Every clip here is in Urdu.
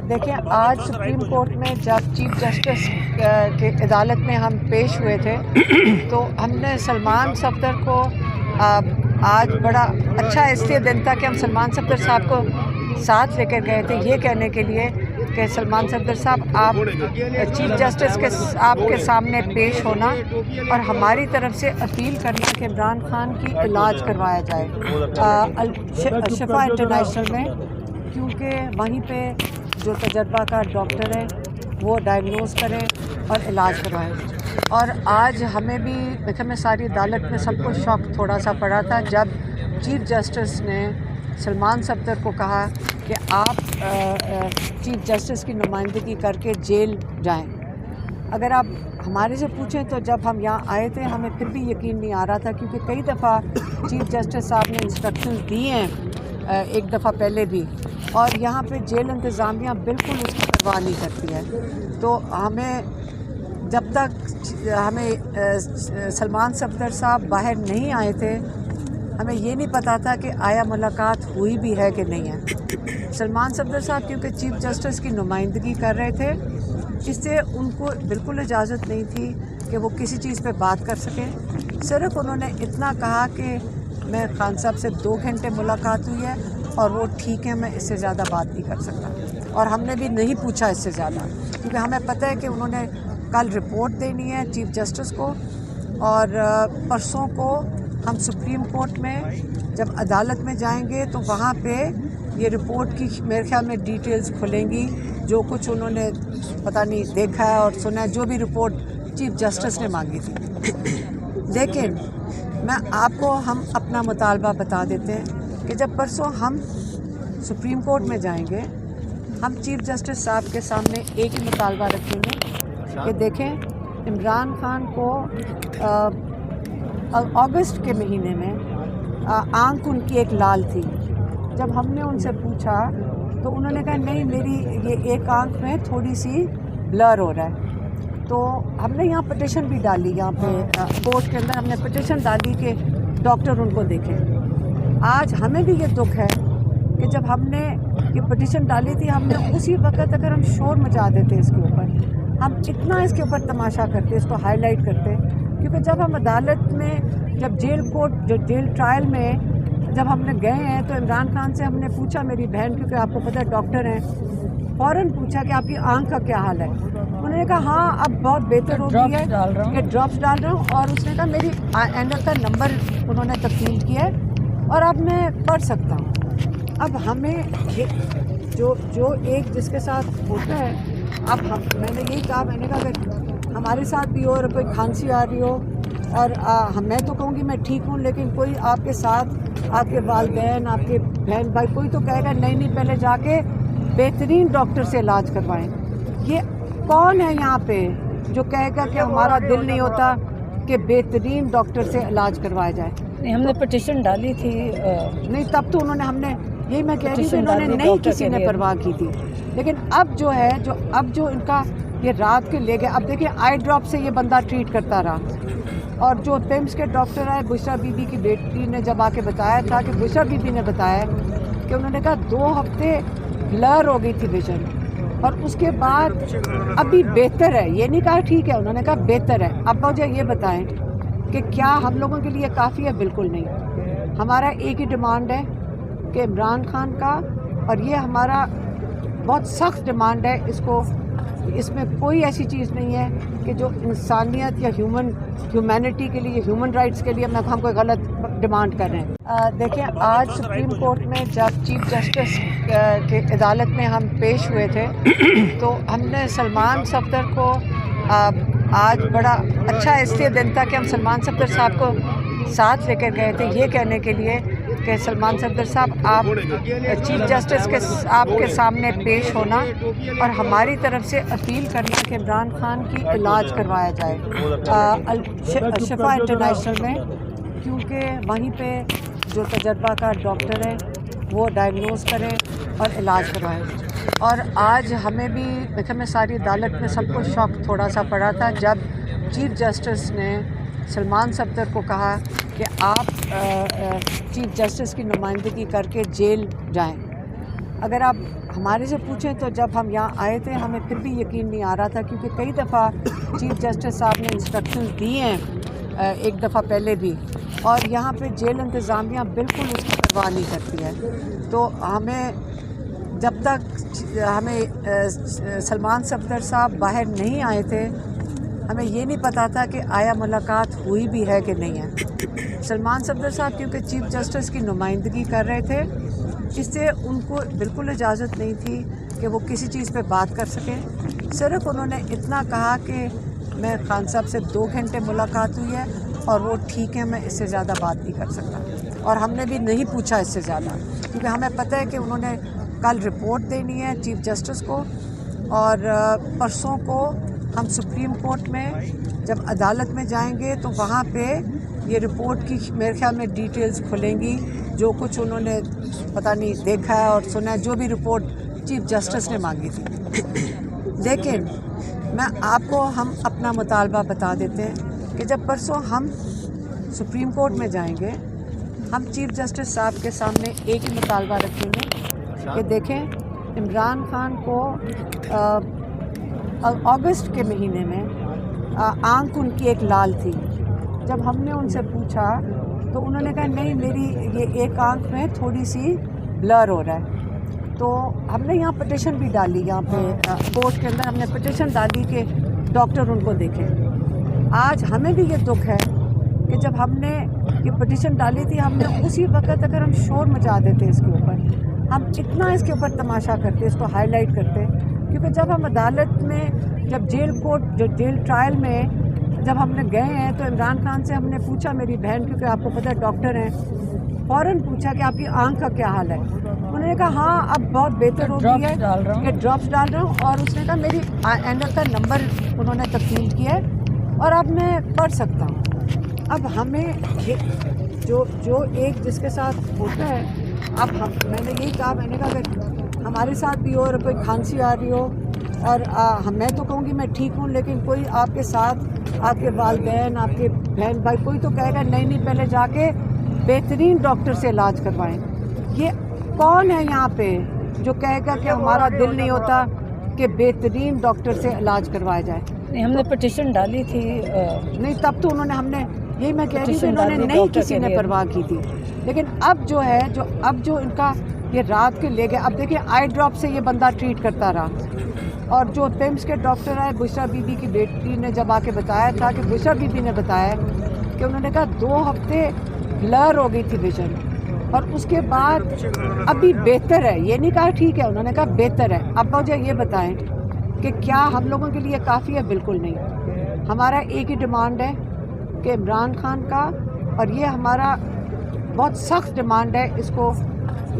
دیکھیں، آج سپریم کورٹ میں جب چیف جسٹس کے عدالت میں ہم پیش ہوئے تھے تو ہم نے سلمان صفدر کو آج بڑا اچھا اس لیے دن تھا کہ ہم سلمان صفدر صاحب کو ساتھ لے کر گئے تھے یہ کہنے کے لیے کہ سلمان صفدر صاحب آپ چیف جسٹس کے آپ کے سامنے پیش ہونا اور ہماری طرف سے اپیل کرنا کہ عمران خان کی علاج کروایا جائے شفا انٹرنیشنل میں، کیونکہ وہیں پہ جو تجربہ کار ڈاکٹر ہے وہ ڈائگنوز کرے اور علاج کروائے۔ اور آج ہمیں بھی میں ساری عدالت میں سب کو شوق تھوڑا سا پڑا تھا جب چیف جسٹس نے سلمان صفدر کو کہا کہ آپ چیف جسٹس کی نمائندگی کر کے جیل جائیں۔ اگر آپ ہمارے سے پوچھیں تو جب ہم یہاں آئے تھے ہمیں پھر بھی یقین نہیں آ رہا تھا، کیونکہ کئی دفعہ چیف جسٹس صاحب نے انسٹرکشنز دی ہیں ایک دفعہ پہلے بھی، اور یہاں پہ جیل انتظامیہ بالکل اس کی پرواہ نہیں کرتی ہے۔ تو ہمیں جب تک ہمیں سلمان صفدر صاحب باہر نہیں آئے تھے ہمیں یہ نہیں پتا تھا کہ آیا ملاقات ہوئی بھی ہے کہ نہیں ہے۔ سلمان صفدر صاحب کیونکہ چیف جسٹس کی نمائندگی کر رہے تھے، اس سے ان کو بالکل اجازت نہیں تھی کہ وہ کسی چیز پہ بات کر سکیں۔ صرف انہوں نے اتنا کہا کہ میں خان صاحب سے 2 گھنٹے ملاقات ہوئی ہے اور وہ ٹھیک ہے، میں اس سے زیادہ بات نہیں کر سکتا، اور ہم نے بھی نہیں پوچھا اس سے زیادہ، کیونکہ ہمیں پتہ ہے کہ انہوں نے کل رپورٹ دینی ہے چیف جسٹس کو، اور پرسوں کو ہم سپریم کورٹ میں جب عدالت میں جائیں گے تو وہاں پہ یہ رپورٹ کی میرے خیال میں ڈیٹیلز کھلیں گی، جو کچھ انہوں نے پتہ نہیں دیکھا ہے اور سنا ہے، جو بھی رپورٹ چیف جسٹس نے مانگی تھی۔ لیکن میں آپ کو ہم اپنا مطالبہ بتا دیتے ہیں کہ جب پرسوں ہم سپریم کورٹ میں جائیں گے ہم چیف جسٹس صاحب کے سامنے ایک ہی مطالبہ رکھیں گے کہ دیکھیں، عمران خان کو اگست کے مہینے میں آنکھ ان کی ایک لال تھی۔ جب ہم نے ان سے پوچھا تو انہوں نے کہا نہیں، میری یہ ایک آنکھ میں تھوڑی سی بلر ہو رہا ہے۔ تو ہم نے یہاں پٹیشن بھی ڈالی، یہاں پہ کورٹ کے اندر ہم نے پٹیشن ڈالی کہ ڈاکٹر ان کو دیکھیں۔ آج ہمیں بھی یہ دکھ ہے کہ جب ہم نے یہ پٹیشن ڈالی تھی ہم نے اسی وقت اگر ہم شور مچا دیتے اس کے اوپر، ہم اتنا اس کے اوپر تماشا کرتے، اس کو ہائی لائٹ کرتے، کیونکہ جب ہم عدالت میں جب جیل ٹرائل میں جب ہم نے گئے ہیں تو عمران خان سے ہم نے پوچھا، میری بہن کیونکہ آپ کو پتہ ہے ڈاکٹر ہیں، فوراً پوچھا کہ آپ کی آنکھ کا کیا حال ہے۔ انہوں نے کہا ہاں اب بہت بہتر ہو گئی ہے کہ ڈراپس ڈال رہا ہوں، اور اس نے کہا میری اینڈل کا نمبر انہوں نے تبدیل کیا ہے اور اب میں پڑھ سکتا ہوں۔ اب ہمیں جو ایک جس کے ساتھ ہوتا ہے، اب میں نے یہی کہا، میں نے کہا اگر ہمارے ساتھ بھی ہو اور کوئی کھانسی آ رہی ہو اور میں تو کہوں گی میں ٹھیک ہوں، لیکن کوئی آپ کے ساتھ آپ کے والدین، آپ کے بہن بھائی، کوئی تو کہے گا نہیں پہلے جا کے بہترین ڈاکٹر سے علاج کروائیں۔ یہ کون ہے یہاں پہ جو کہے گا کہ ہمارا دل نہیں ہوتا کہ بہترین ڈاکٹر سے علاج کروایا جائے؟ نہیں، ہم نے پٹیشن ڈالی تھی، نہیں تب تو انہوں نے، ہم نے یہی میں کہہ رہی تھی، انہوں نے نہیں کسی نے پرواہ کی تھی، لیکن اب جو ہے اب جو ان کا یہ رات کے لے گئے، اب دیکھیں آئی ڈراپ سے یہ بندہ ٹریٹ کرتا رہا، اور جو پیمس کے ڈاکٹر آئے، بشرا بی بی کی بیٹی نے جب آ کے بتایا تھا کہ بشرا بی بی نے بتایا کہ انہوں نے کہا 2 ہفتے بلر ہو گئی تھی ویژن، اور اس کے بعد ابھی بہتر ہے، یہ نہیں کہا ٹھیک ہے، انہوں نے کہا بہتر ہے۔ اب مجھے یہ بتائیں کہ کیا ہم لوگوں کے لیے کافی ہے؟ بالکل نہیں۔ ہمارا ایک ہی ڈیمانڈ ہے کہ عمران خان کا، اور یہ ہمارا بہت سخت ڈیمانڈ ہے، اس میں کوئی ایسی چیز نہیں ہے کہ جو انسانیت یا ہیومینٹی کے لیے، ہیومن رائٹس کے لیے ہم کوئی غلط ڈیمانڈ کر رہے ہیں۔ دیکھیں، آج سپریم کورٹ میں جب چیف جسٹس کے عدالت میں ہم پیش ہوئے تھے تو ہم نے سلمان صفدر کو آج بڑا اچھا اس لیے دن تھا کہ ہم سلمان صفدر صاحب کو ساتھ لے کر گئے تھے یہ کہنے کے لیے کہ سلمان صفدر صاحب آپ چیف جسٹس کے آپ کے سامنے پیش ہونا اور ہماری طرف سے اپیل کرنا کہ عمران خان کی علاج کروایا جائے شفا انٹرنیشنل میں، کیونکہ وہیں پہ جو تجربہ کار ڈاکٹر ہے وہ ڈائگنوز کرے اور علاج کروائے۔ اور آج ہمیں بھی میں ساری عدالت میں سب کو شوق تھوڑا سا پڑا تھا جب چیف جسٹس نے سلمان صفدر کو کہا کہ آپ چیف جسٹس کی نمائندگی کر کے جیل جائیں۔ اگر آپ ہمارے سے پوچھیں تو جب ہم یہاں آئے تھے ہمیں پھر بھی یقین نہیں آ رہا تھا، کیونکہ کئی دفعہ چیف جسٹس صاحب نے انسٹرکشنز دی ہیں ایک دفعہ پہلے بھی، اور یہاں پہ جیل انتظامیہ بالکل اس کی پرواہ نہیں کرتی ہے. تو ہمیں جب تک ہمیں سلمان صفدر صاحب باہر نہیں آئے تھے ہمیں یہ نہیں پتا تھا کہ آیا ملاقات ہوئی بھی ہے کہ نہیں ہے. سلمان صفدر صاحب کیونکہ چیف جسٹس کی نمائندگی کر رہے تھے، اس سے ان کو بالکل اجازت نہیں تھی کہ وہ کسی چیز پہ بات کر سکیں. صرف انہوں نے اتنا کہا کہ میں خان صاحب سے 2 گھنٹے ملاقات ہوئی ہے اور وہ ٹھیک ہے، میں اس سے زیادہ بات نہیں کر سکتا. اور ہم نے بھی نہیں پوچھا اس سے زیادہ، کیونکہ ہمیں پتہ ہے کہ انہوں نے کل رپورٹ دینی ہے چیف جسٹس کو، اور پرسوں کو ہم سپریم کورٹ میں جب عدالت میں جائیں گے تو وہاں پہ یہ رپورٹ کی میرے خیال میں ڈیٹیلز کھلیں گی، جو کچھ انہوں نے پتہ نہیں دیکھا ہے اور سنا ہے، جو بھی رپورٹ چیف جسٹس نے مانگی تھی. لیکن میں آپ کو ہم اپنا مطالبہ بتا دیتے ہیں کہ جب پرسوں ہم سپریم کورٹ میں جائیں گے ہم چیف جسٹس صاحب کے سامنے ایک ہی مطالبہ رکھیں گے کہ دیکھیں عمران خان کو اگست کے مہینے میں آنکھ ان کی ایک لال تھی. جب ہم نے ان سے پوچھا تو انہوں نے کہا نہیں، میری یہ ایک آنکھ میں تھوڑی سی بلر ہو رہا ہے. تو ہم نے یہاں پٹیشن بھی ڈالی، یہاں پہ کورٹ کے اندر ہم نے پٹیشن ڈالی کہ ڈاکٹر ان کو دیکھیں. آج ہمیں بھی یہ دکھ ہے کہ جب ہم نے یہ پٹیشن ڈالی تھی ہم نے اسی وقت اگر ہم شور مچا دیتے اس کے اوپر، ہم اتنا اس کے اوپر تماشا کرتے، اس کو ہائی لائٹ کرتے، کیونکہ جب ہم عدالت میں جب جیل ٹرائل میں جب ہم نے گئے ہیں تو عمران خان سے ہم نے پوچھا، میری بہن کیونکہ آپ کو پتہ ہے ڈاکٹر ہیں، فوراً پوچھا کہ آپ کی آنکھ کا کیا حال ہے. انہوں نے کہا ہاں اب بہت بہتر ہو گئی ہے کہ ڈراپس ڈال رہا ہوں، اور اس نے کہا میری اینڈل کا نمبر انہوں نے تبدیل کیا ہے اور اب میں پڑھ سکتا ہوں. اب ہمیں جو ایک جس کے ساتھ ہوتا ہے، اب میں نے یہی کہا، میں نے کہا اگر ہمارے ساتھ بھی ہو اور کوئی کھانسی آ رہی ہو اور میں تو کہوں گی میں ٹھیک ہوں، لیکن کوئی آپ کے ساتھ آپ کے والدین، آپ کے بہن بھائی، کوئی تو کہے گا نہیں پہلے جا کے بہترین ڈاکٹر سے علاج کروائیں. یہ کون ہے یہاں پہ جو کہے گا کہ ہمارا دل نہیں ہوتا کہ بہترین ڈاکٹر سے علاج کروایا جائے؟ نہیں، ہم نے پٹیشن ڈالی تھی. نہیں تب تو انہوں نے، ہم نے یہی میں کہہ رہی تھی، انہوں نے نہیں کسی نے پرواہ کی تھی. لیکن اب جو ہے اب جو ان کا یہ رات کے لے گئے، اب دیکھیں آئی ڈراپ سے یہ بندہ ٹریٹ کرتا رہا. اور جو پیمس کے ڈاکٹر آئے، بشرا بی بی کی بیٹی نے جب آ کے بتایا تھا کہ بشرا بی بی نے بتایا کہ انہوں نے کہا 2 ہفتے بلر ہو گئی تھی ویژن، اور اس کے بعد ابھی بہتر ہے. یہ نہیں کہا ٹھیک ہے، انہوں نے کہا بہتر ہے. اب مجھے یہ بتائیں کہ کیا ہم لوگوں کے لیے کافی ہے؟ بالکل نہیں. ہمارا ایک ہی ڈیمانڈ ہے کہ عمران خان کا، اور یہ ہمارا بہت سخت ڈیمانڈ ہے،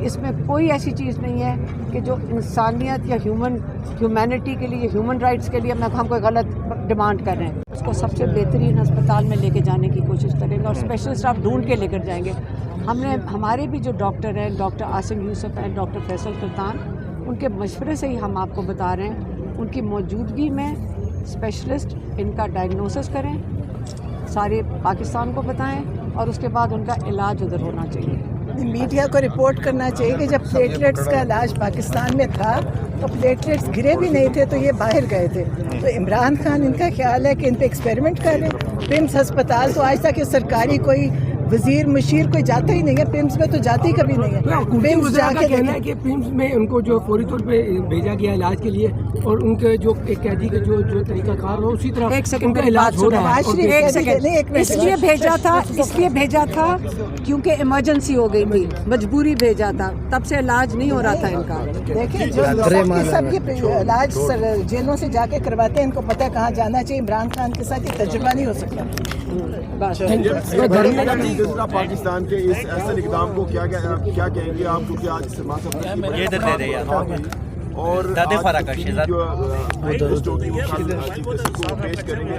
اس میں کوئی ایسی چیز نہیں ہے کہ جو انسانیت یا ہیومینٹی کے لیے، ہیومن رائٹس کے لیے ہم کوئی غلط ڈیمانڈ کر رہے ہیں. اس کو سب سے بہترین ہسپتال میں لے کے جانے کی کوشش کریں گے اور اسپیشل اسٹاف ڈھونڈ کے لے کر جائیں گے. ہمارے بھی جو ڈاکٹر ہیں، ڈاکٹر عاصم یوسف ہیں، ڈاکٹر فیصل سلطان، ان کے مشورے سے ہی ہم آپ کو بتا رہے ہیں. ان کی موجودگی میں اسپیشلسٹ ان کا ڈائگنوسس کریں، سارے پاکستان کو بتائیں، اور اس کے بعد ان کا علاج ادھر ہونا چاہیے. میڈیا کو رپورٹ کرنا چاہیے کہ جب پلیٹلیٹس کا علاج پاکستان میں تھا تو پلیٹلیٹس گرے بھی نہیں تھے تو یہ باہر گئے تھے. تو عمران خان ان کا خیال ہے کہ ان پہ ایکسپیریمنٹ کر رہے ہیں. پمس ہسپتال تو آج تک یہ سرکاری کوئی وزیر مشیر کوئی جاتا ہی نہیں ہے، پمس میں تو جاتی کبھی نہیں ہے. پمس جا کے کہنا ہے کہ پمس میں ان کو جو فوری طور پہ بھیجا گیا علاج کے لیے، اور ان کے جو ایک قیدی کا جو طریقہ کار ہو اسی طرح ان کا علاج ہو رہا ہے. ایک سیکنڈ، اس لیے بھیجا تھا کیونکہ ایمرجنسی ہو گئی تھی، مجبوری بھیجا تھا، تب سے علاج نہیں ہو رہا تھا ان کا. دیکھیں جو لوگ سب یہ علاج جیلوں سے جا کے کرواتے ہیں، ان کو پتہ ہے کہاں جانا چاہیے. عمران خان کے ساتھ یہ تجربہ نہیں ہو سکتا. پاکستان کے اس ایسے اقدام کو کیا کہیں گے آپ؟ کیونکہ آج اور پیش کریں گے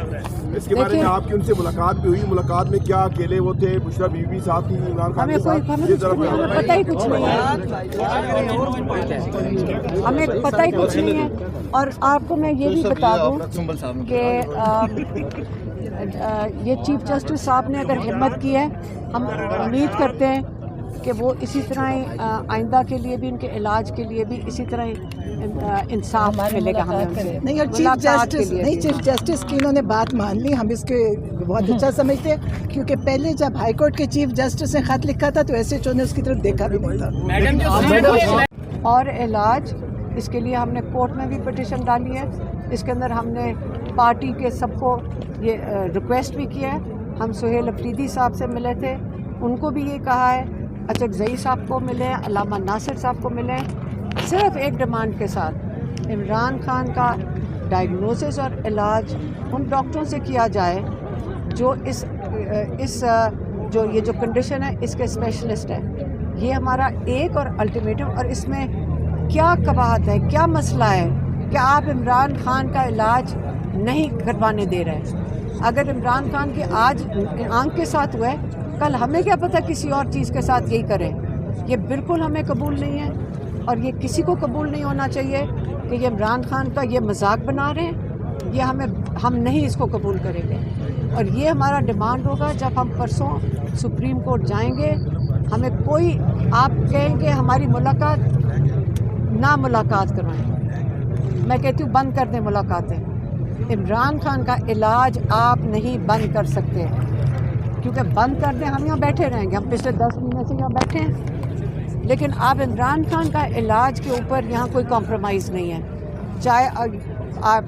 اس کے بارے میں آپ کی ان سے ملاقات بھی ہوئی. ملاقات میں کیا اکیلے وہ تھے؟ بشرا بی بی صاحب تھی، عمران خان کے ساتھ؟ پتہ ہی کچھ نہیں ہے، ہمیں پتہ ہی کچھ نہیں ہے. اور آپ کو میں یہ بھی بتا دوں کہ یہ چیف جسٹس صاحب نے اگر ہمت کی ہے، ہم امید کرتے ہیں کہ وہ اسی طرح ہی آئندہ کے لیے بھی ان کے علاج کے لیے بھی اسی طرح ہی انصاف ملے گا ہمیں ان سے. نہیں، اور چیف جسٹس کی انہوں نے بات مان لی. ہم اس کے بہت اچھا سمجھتے ہیں، کیونکہ پہلے جب ہائی کورٹ کے چیف جسٹس نے خط لکھا تھا تو ایس ایچ او نے اس کی طرف دیکھا بھی نہیں تھا. اور علاج اس کے لیے ہم نے کورٹ میں بھی پٹیشن ڈالی ہے. اس کے اندر ہم نے پارٹی کے سب کو یہ ریکویسٹ بھی کیا ہے. ہم سہیل افریدی صاحب سے ملے تھے، ان کو بھی یہ کہا ہے، اچکزئی صاحب کو ملے ہیں، علامہ ناصر صاحب کو ملے ہیں، صرف ایک ڈیمانڈ کے ساتھ عمران خان کا ڈائگنوسس اور علاج ان ڈاکٹروں سے کیا جائے جو جو یہ کنڈیشن ہے اس کے اسپیشلسٹ ہے. یہ ہمارا ایک اور الٹیمیٹم. اور اس میں کیا قباحت ہے، کیا مسئلہ ہے کہ آپ عمران خان کا علاج نہیں کروانے دے رہے؟ اگر عمران خان کے آج آنکھ کے ساتھ ہوا ہے، کل ہمیں کیا پتہ کسی اور چیز کے ساتھ یہی کریں. یہ بالکل ہمیں قبول نہیں ہے، اور یہ کسی کو قبول نہیں ہونا چاہیے کہ یہ عمران خان کا یہ مذاق بنا رہے ہیں. یہ ہم نہیں اس کو قبول کریں گے. اور یہ ہمارا ڈیمانڈ ہوگا جب ہم پرسوں سپریم کورٹ جائیں گے. ہمیں کوئی آپ کہیں کہ ہماری نہ ملاقات کروائیں. میں کہتی ہوں بند کر دیں ملاقاتیں. عمران خان کا علاج آپ نہیں بند کر سکتے، کیونکہ بند کر دیں ہم یہاں بیٹھے رہیں گے. ہم پچھلے 10 مہینے سے یہاں بیٹھے ہیں، لیکن آپ عمران خان کا علاج کے اوپر یہاں کوئی کمپرومائز نہیں ہے. چاہے آپ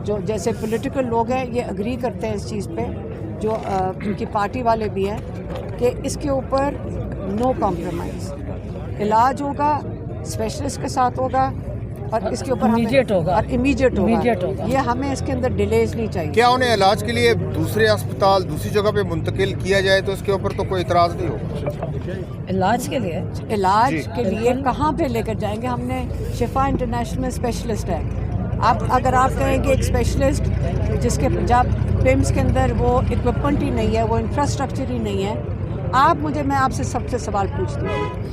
جو جیسے پولیٹیکل لوگ ہیں یہ اگری کرتے ہیں اس چیز پہ، جو ان کی پارٹی والے بھی ہیں، کہ اس کے اوپر نو کمپرومائز. علاج ہوگا اسپیشلسٹ کے ساتھ ہوگا، اور اس کے اوپر امیڈیٹ ہوگا. یہ ہمیں اس کے اندر ڈیلیز نہیں چاہیے. کیا انہیں علاج کے لیے دوسرے اسپتال دوسری جگہ پہ منتقل کیا جائے تو اس کے اوپر تو کوئی اعتراض نہیں ہوگا؟ علاج کے لیے کہاں پہ لے کر جائیں گے؟ ہم نے شفا انٹرنیشنل میں اسپیشلسٹ ہے. اگر آپ کہیں گے ایک اسپیشلسٹ جس کے جب پیمس کے اندر وہ اکوپمنٹ ہی نہیں ہے، وہ انفراسٹرکچر ہی نہیں ہے، میں آپ سے سب سے سوال پوچھتی ہوں